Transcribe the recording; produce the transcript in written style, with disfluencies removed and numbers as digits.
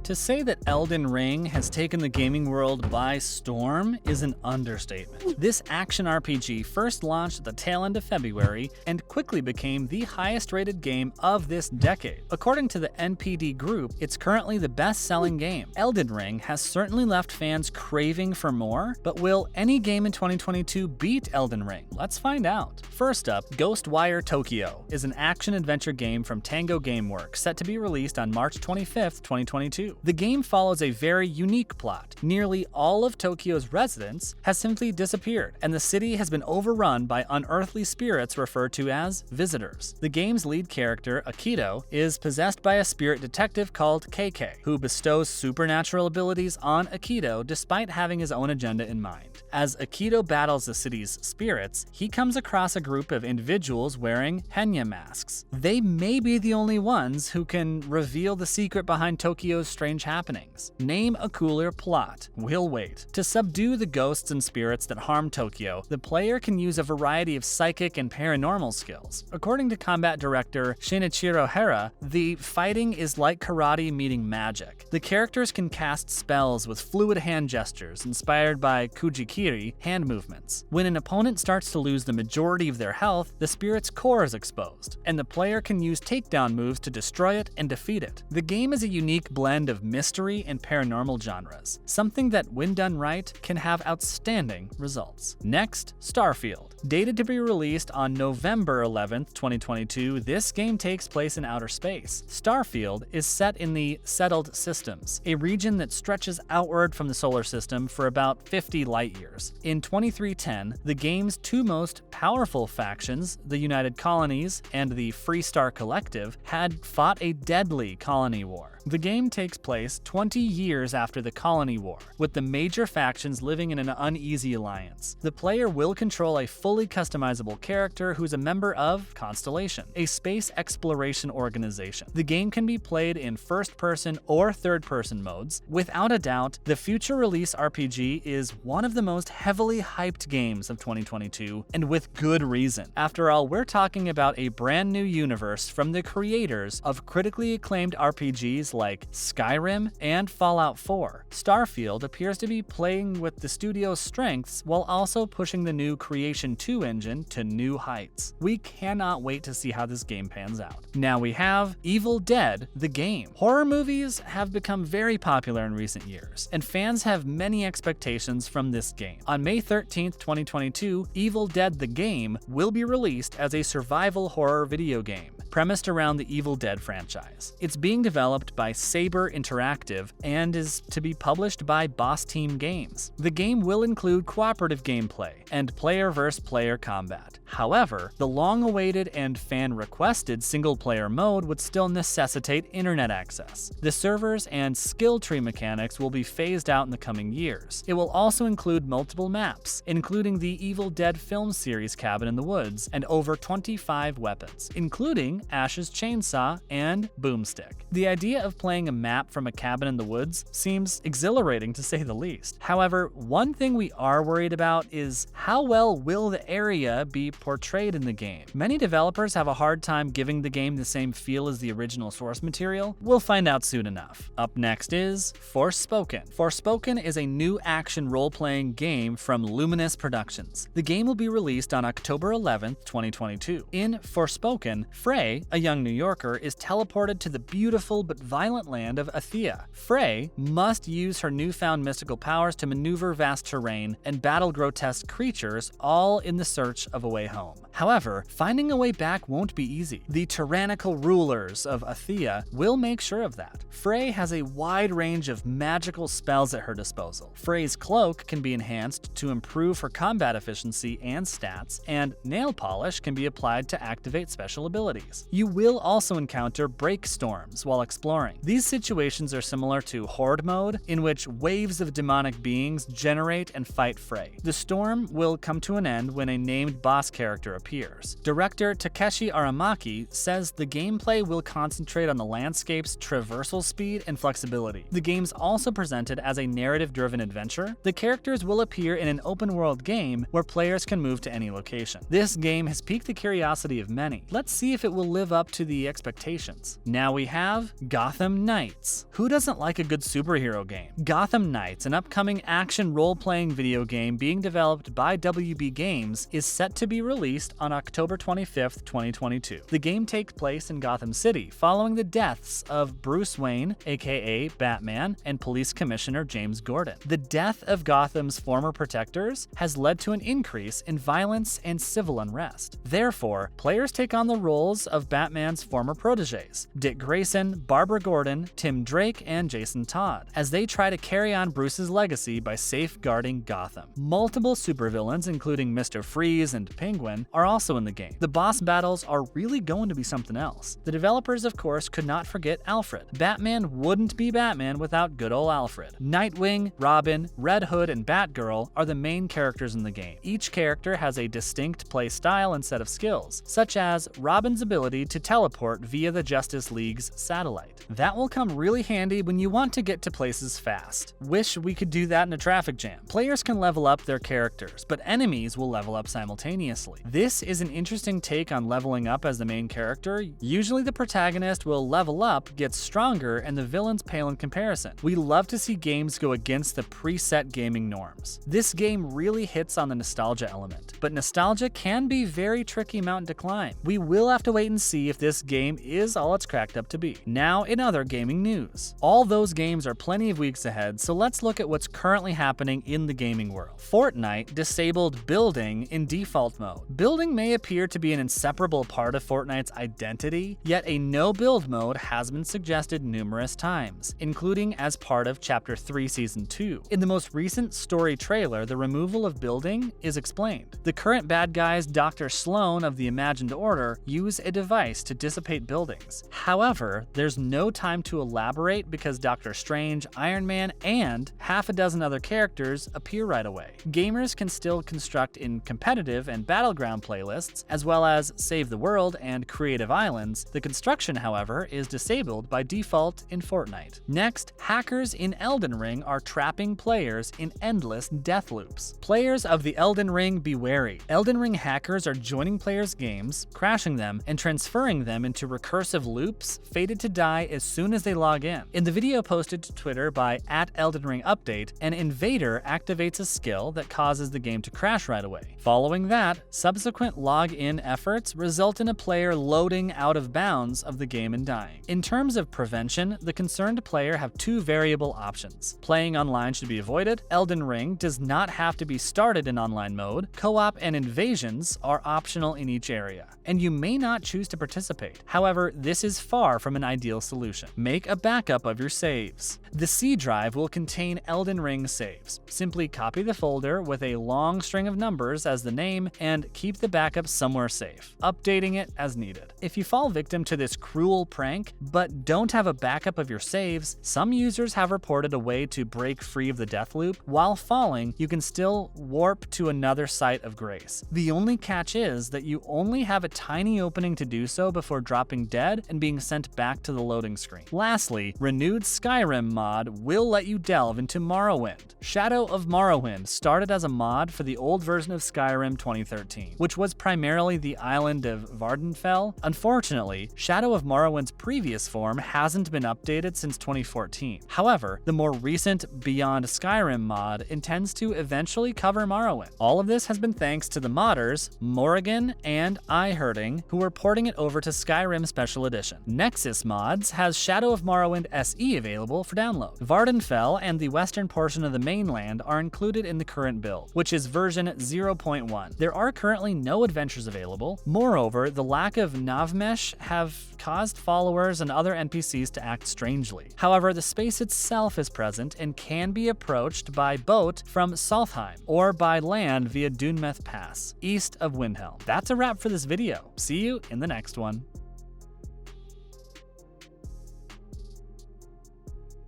To say that Elden Ring has taken the gaming world by storm is an understatement. This action RPG first launched at the tail end of February and quickly became the highest-rated game of this decade. According to the NPD Group, it's currently the best-selling game. Elden Ring has certainly left fans craving for more, but will any game in 2022 beat Elden Ring? Let's find out. First up, Ghostwire Tokyo is an action-adventure game from Tango Gameworks set to be released on March 25th, 2022. The game follows a very unique plot. Nearly all of Tokyo's residents has simply disappeared, and the city has been overrun by unearthly spirits referred to as visitors. The game's lead character, Akito, is possessed by a spirit detective called KK, who bestows supernatural abilities on Akito despite having his own agenda in mind. As Akito battles the city's spirits, he comes across a group of individuals wearing henna masks. They may be the only ones who can reveal the secret behind Tokyo's strange happenings. Name a cooler plot. We'll wait. To subdue the ghosts and spirits that harm Tokyo, the player can use a variety of psychic and paranormal skills. According to combat director Shinichiro Hara, the fighting is like karate meeting magic. The characters can cast spells with fluid hand gestures inspired by Kujikiri hand movements. When an opponent starts to lose the majority of their health, the spirit's core is exposed, and the player can use takedown moves to destroy it and defeat it. The game is a unique blend of mystery and paranormal genres, something that, when done right, can have outstanding results. Next, Starfield. Dated to be released on November 11th, 2022, this game takes place in outer space. Starfield is set in the Settled Systems, a region that stretches outward from the solar system for about 50 light-years. In 2310, the game's two most powerful factions, the United Colonies and the Freestar Collective, had fought a deadly colony war. The game takes place 20 years after the Colony War, with the major factions living in an uneasy alliance. The player will control a fully customizable character who's a member of Constellation, a space exploration organization. The game can be played in first-person or third-person modes. Without a doubt, the future release RPG is one of the most heavily hyped games of 2022, and with good reason. After all, we're talking about a brand new universe from the creators of critically acclaimed RPGs like Skyrim and Fallout 4. Starfield appears to be playing with the studio's strengths while also pushing the new Creation 2 engine to new heights. We cannot wait to see how this game pans out. Now we have Evil Dead, the game. Horror movies have become very popular in recent years, and fans have many expectations from this game. On May 13th, 2022, Evil Dead, the game will be released as a survival horror video game, premised around the Evil Dead franchise. It's being developed by Saber Interactive and is to be published by Boss Team Games. The game will include cooperative gameplay and player-versus-player combat. However, the long-awaited and fan-requested single-player mode would still necessitate internet access. The servers and skill tree mechanics will be phased out in the coming years. It will also include multiple maps, including the Evil Dead film series Cabin in the Woods, and over 25 weapons, including Ash's chainsaw and boomstick. The idea of playing a map from a cabin in the woods seems exhilarating to say the least. However, one thing we are worried about is how well will the area be portrayed in the game. Many developers have a hard time giving the game the same feel as the original source material. We'll find out soon enough. Up next is Forspoken. Forspoken is a new action role-playing game from Luminous Productions. The game will be released on October 11th, 2022. In Forspoken, Frey, a young New Yorker, is teleported to the beautiful but violent land of Athea. Frey must use her newfound mystical powers to maneuver vast terrain and battle grotesque creatures, all in the search of a way home. However, finding a way back won't be easy. The tyrannical rulers of Athea will make sure of that. Frey has a wide range of magical spells at her disposal. Frey's cloak can be enhanced to improve her combat efficiency and stats, and nail polish can be applied to activate special abilities. You will also encounter break storms while exploring. These situations are similar to Horde mode, in which waves of demonic beings generate and fight Frey. The storm will come to an end when a named boss character appears. Director Takeshi Aramaki says the gameplay will concentrate on the landscape's traversal speed and flexibility. The game's also presented as a narrative-driven adventure. The characters will appear in an open-world game where players can move to any location. This game has piqued the curiosity of many. Let's see if it will live up to the expectations. Now we have Gotham Knights. Who doesn't like a good superhero game? Gotham Knights, an upcoming action role-playing video game being developed by WB Games, is set to be released on October 25th, 2022. The game takes place in Gotham City, following the deaths of Bruce Wayne, aka Batman, and Police Commissioner James Gordon. The death of Gotham's former protectors has led to an increase in violence and civil unrest. Therefore, players take on the roles of Batman's former proteges, Dick Grayson, Barbara Gordon, Tim Drake, and Jason Todd, as they try to carry on Bruce's legacy by safeguarding Gotham. Multiple supervillains, including Mr. Freeze and Penguin, are also in the game. The boss battles are really going to be something else. The developers, of course, could not forget Alfred. Batman wouldn't be Batman without good old Alfred. Nightwing, Robin, Red Hood, and Batgirl are the main characters in the game. Each character has a distinct play style and set of skills, such as Robin's ability to teleport via the Justice League's satellite. That will come really handy when you want to get to places fast. Wish we could do that in a traffic jam. Players can level up their characters, but enemies will level up simultaneously. This is an interesting take on leveling up as the main character. Usually the protagonist will level up, get stronger, and the villains pale in comparison. We love to see games go against the preset gaming norms. This game really hits on the nostalgia element, but nostalgia can be very tricky mountain to climb. We will have to wait and see if this game is all it's cracked up to be. Now, in other gaming news. All those games are plenty of weeks ahead, so let's look at what's currently happening in the gaming world. Fortnite disabled building in default mode. Building may appear to be an inseparable part of Fortnite's identity, yet a no-build mode has been suggested numerous times, including as part of Chapter 3 Season 2. In the most recent story trailer, the removal of building is explained. The current bad guys, Dr. Sloan of the Imagined Order, use a device to dissipate buildings. However, there's no time to elaborate because Doctor Strange, Iron Man, and half a dozen other characters appear right away. Gamers can still construct in competitive and battleground playlists, as well as Save the World and Creative Islands. The construction, however, is disabled by default in Fortnite. Next, hackers in Elden Ring are trapping players in endless death loops. Players of the Elden Ring, be wary. Elden Ring hackers are joining players' games, crashing them, and transferring them into recursive loops, fated to die as soon as they log in. In the video posted to Twitter by @EldenRingUpdate, an invader activates a skill that causes the game to crash right away. Following that, subsequent log-in efforts result in a player loading out of bounds of the game and dying. In terms of prevention, the concerned player have two variable options. Playing online should be avoided. Elden Ring does not have to be started in online mode. Co-op and invasions are optional in each area, and you may not choose to participate. However, this is far from an ideal solution. Make a backup of your saves. The C drive will contain Elden Ring saves. Simply copy the folder with a long string of numbers as the name and keep the backup somewhere safe, updating it as needed. If you fall victim to this cruel prank but don't have a backup of your saves, some users have reported a way to break free of the death loop. While falling, you can still warp to another site of grace. The only catch is that you only have a tiny opening to do so before dropping dead and being sent back to the loading screen. Lastly, renewed Skyrim mod will let you delve into Morrowind. Shadow of Morrowind started as a mod for the old version of Skyrim 2013, which was primarily the island of Vardenfell. Unfortunately, Shadow of Morrowind's previous form hasn't been updated since 2014. However, the more recent Beyond Skyrim mod intends to eventually cover Morrowind. All of this has been thanks to the modders Morrigan and iHurting, who are porting it over to Skyrim Special Edition. Nexus Mods has Shadow of Morrowind SE available for download. Vardenfell and the western portion of the mainland are included in the current build, which is version 0.1. There are currently no adventures available. Moreover, the lack of Navmesh have caused followers and other NPCs to act strangely. However, the space itself is present and can be approached by boat from Saltheim or by land via Dunmeth Pass, east of Windhelm. That's a wrap for this video. See you in the next one.